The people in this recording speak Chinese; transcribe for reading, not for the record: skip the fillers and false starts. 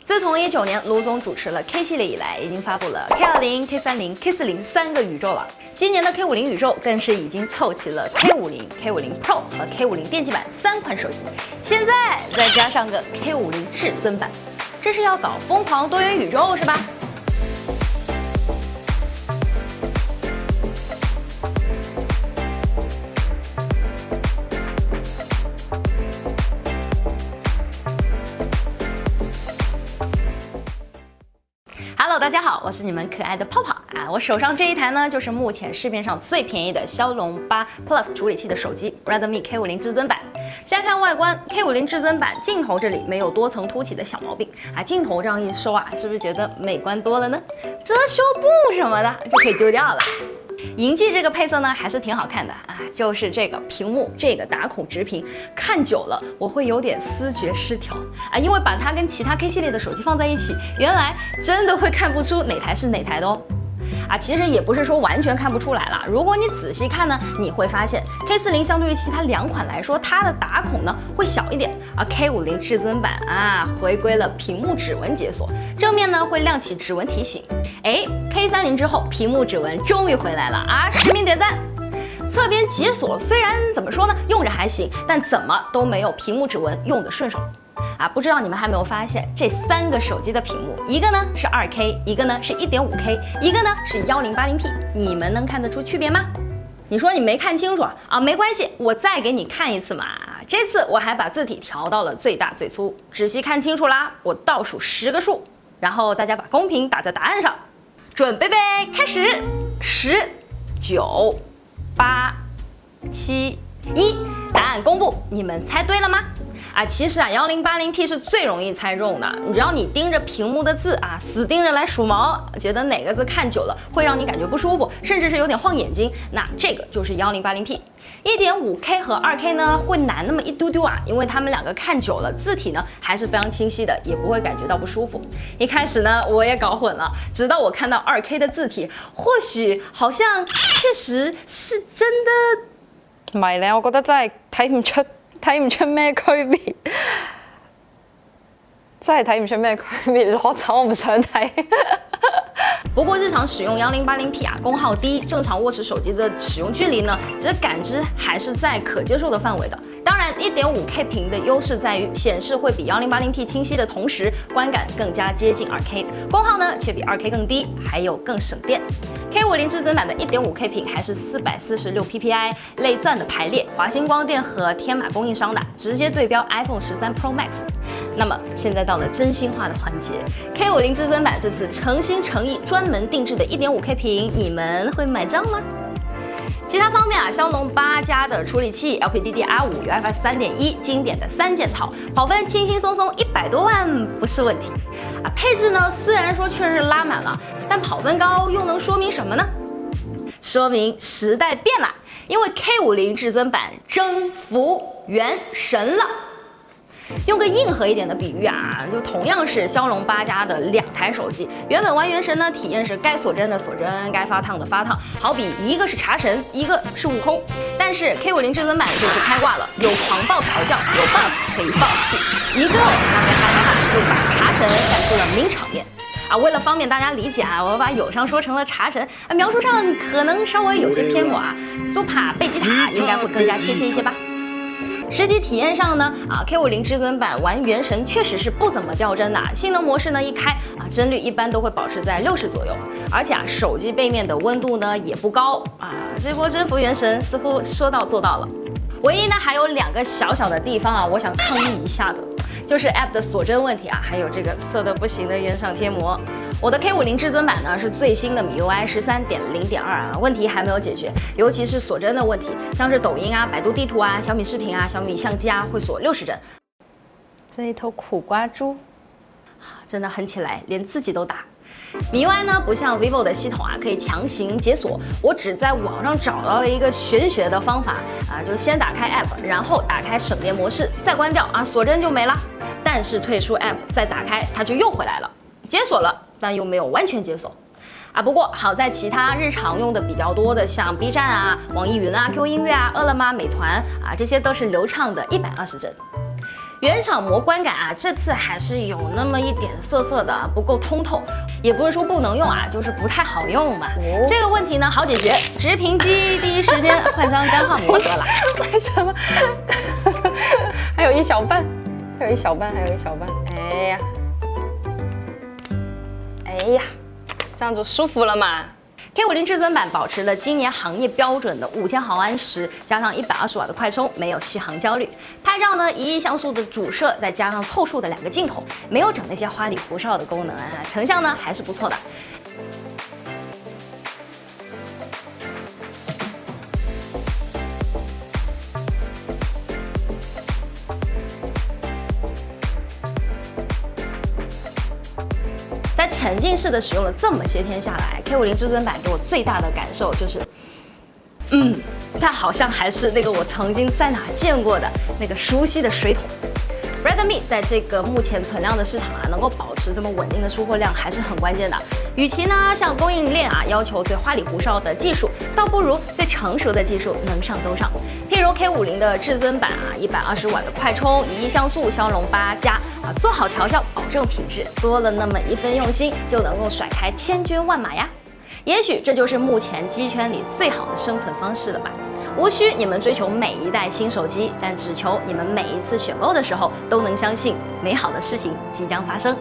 自从19年卢总主持了 K 系列以来，已经发布了 K20、K30、K40 3个宇宙了。今年的 K50 宇宙更是已经凑齐了 K50、K50 Pro 和 K50电竞版3款手机，现在再加上个 K50至尊版，这是要搞疯狂多元宇宙是吧？Hello， 大家好，我是你们可爱的泡泡啊！我手上这一台呢，就是目前市面上最便宜的骁龙8 Plus 处理器的手机 Redmi K50 至尊版。先看外观 ，K50 至尊版镜头这里没有多层凸起的小毛病啊，镜头这样一收啊，是不是觉得美观多了呢？遮羞布什么的就可以丢掉了。银记这个配色呢，还是挺好看的啊，就是这个屏幕这个打孔直屏，看久了我会有点思觉失调啊，因为把它跟其他 K 系列的手机放在一起，原来真的会看不出哪台是哪台的哦。啊，其实也不是说完全看不出来啦。如果你仔细看呢，你会发现 K40相对于其他2款来说，它的打孔呢会小一点，而 K50至尊版啊回归了屏幕指纹解锁，正面呢会亮起指纹提醒。哎 ，K30之后屏幕指纹终于回来了啊，实名点赞。侧边解锁虽然怎么说呢，用着还行，但怎么都没有屏幕指纹用得顺手。啊，不知道你们还没有发现，这3个手机的屏幕，一个呢是2K， 一个呢是 1.5K， 一个呢是1080P， 你们能看得出区别吗？你说你没看清楚啊？没关系，我再给你看一次嘛。这次我还把字体调到了最大最粗，仔细看清楚啦，我倒数10个数，然后大家把公屏打在答案上，准备开始，10、9、8、7、1，答案公布，你们猜对了吗？啊，其实啊，1080P 是最容易猜中的。只要你盯着屏幕的字啊，死盯着来数毛，觉得哪个字看久了会让你感觉不舒服，甚至是有点晃眼睛，那这个就是 1080P。1.5K 和2K 呢会难那么一丢丢啊，因为他们2个看久了，字体呢还是非常清晰的，也不会感覺到不舒服。一開始呢我也搞混了，直到我看到2K 的字體，或許好像確實是真的。唔係咧，我覺得真係睇唔出咩區別，真係睇唔出咩區別，攞走我唔想睇。不过日常使用1080P啊，功耗低，正常握持手机的使用距离呢，其实感知还是在可接受的范围的。当然 1.5K 屏的优势在于显示会比1080P 清晰的同时，观感更加接近2K， 功耗呢却比2K 更低，还有更省电。K50至尊版的 1.5K 屏还是446 PPI 类钻的排列，华星光电和天马供应商的，直接对标 iPhone 13 Pro Max。那么现在到了真心话的环节 ，K50至尊版这次诚心诚意专门定制的 1.5K 屏，你们会买账吗？其他方面啊，骁龙8加的处理器 ，LPDDR5 UFS 3.1经典的3件套，跑分轻轻松松100多万不是问题啊。配置呢，虽然说确实拉满了，但跑分高又能说明什么呢？说明时代变了，因为 K50至尊版征服原神了。用个硬核一点的比喻啊，就同样是骁龙8加的2台手机，原本玩原神呢，体验是该锁帧的锁帧，该发烫的发烫，好比一个是茶神，一个是悟空。但是 K50至尊版这次开挂了，有狂暴调教，有 buff 可以爆气，一个哈就把茶神赶出了名场面。啊，为了方便大家理解啊，我把友商说成了茶神，描述上可能稍微有些偏颇啊。苏帕贝吉塔应该会更加贴切一些吧。实体体验上呢，K50至尊版玩原神确实是不怎么掉帧的，性能模式呢一开啊，帧率一般都会保持在60左右，而且啊，手机背面的温度呢也不高啊，这波征服原神似乎说到做到了。唯一呢还有2个小小的地方啊，我想抗议一下的。就是 App 的锁帧问题啊，还有这个色的不行的原上贴膜。我的 K50至尊版呢是最新的MIUI 13.0.2啊，问题还没有解决，尤其是锁帧的问题，像是抖音啊、百度地图啊、小米视频啊、小米相机啊会锁60帧。这一头苦瓜猪，真的狠起来连自己都打。MIUI 呢不像 vivo 的系统啊，可以强行解锁。我只在网上找到了一个玄学的方法啊，就先打开 App， 然后打开省电模式，再关掉啊，锁帧就没了。但是退出 App 再打开，它就又回来了，解锁了，但又没有完全解锁。啊，不过好在其他日常用的比较多的，像 B 站啊、网易云啊、QQ 音乐啊、饿了么、美团啊，这些都是流畅的120帧。原厂膜观感啊，这次还是有那么一点涩涩的，不够通透。也不是说不能用啊，就是不太好用嘛。这个问题呢好解决，直屏机第一时间换张干化膜得了。为什么？还有一小半，还有一小半，还有一小半。哎呀，哎呀，这样就舒服了嘛。K50至尊版保持了今年行业标准的5000毫安时，加上120瓦的快充，没有续航焦虑。拍照呢，1亿像素的主摄，再加上凑数的2个镜头，没有整那些花里胡哨的功能啊，成像呢还是不错的。在沉浸式的使用了这么些天下来，K50至尊版给我最大的感受就是，它好像还是那个我曾经在哪见过的那个熟悉的水桶。Redmi 在这个目前存量的市场啊，能够保持这么稳定的出货量还是很关键的。与其呢像供应链啊要求最花里胡哨的技术，倒不如最成熟的技术能上都上。譬如 K50的至尊版啊，120瓦的快充，1亿像素骁龙8+啊，做好调校，保证品质，多了那么一分用心，就能够甩开千军万马呀。也许这就是目前机圈里最好的生存方式了吧。无需你们追求每一代新手机，但只求你们每一次选购的时候都能相信美好的事情即将发生。